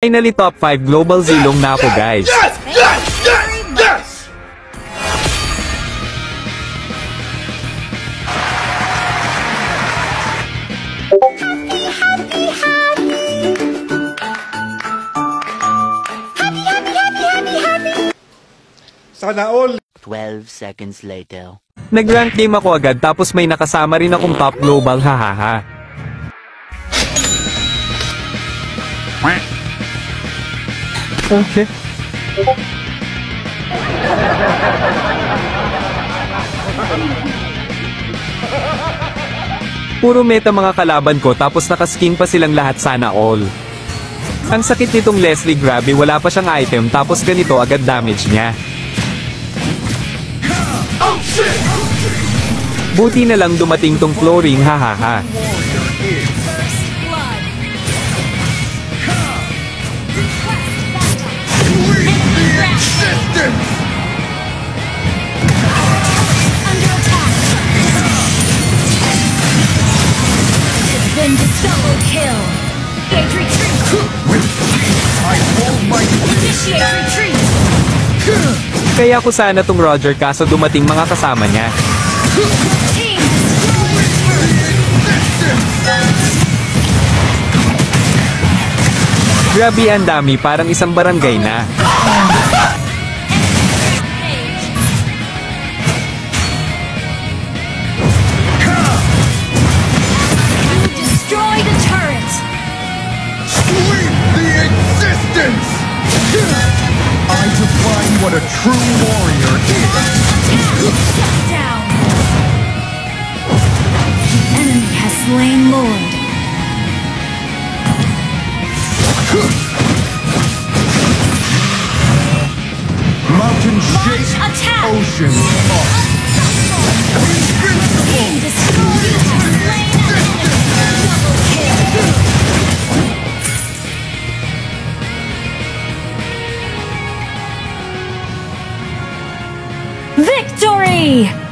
Finally top 5 global zilong na ako guys. Sana all. 12 seconds later. Nag-rank game ako agad tapos may nakasama rin akong top global hahaha. Okay. Puro meta mga kalaban ko tapos nakaskin pa silang lahat sana all. Ang sakit nitong Leslie, grabe, wala pa siyang item tapos ganito agad damage niya. Buti na lang dumating tong flooring hahaha. Double kill. Retreat. I hold my Initiate retreat. Kaya ko sana tong Roger kaso dumating mga kasama niya. Team Grabe ang dami, parang isang barangay na. destroy the turret. Sweep the existence. I define what a true warrior is. Shut down. The enemy has slain Lord. Mountain shake, attack. ocean up. Team destroyed. Slain enemy. Double kill. Victory!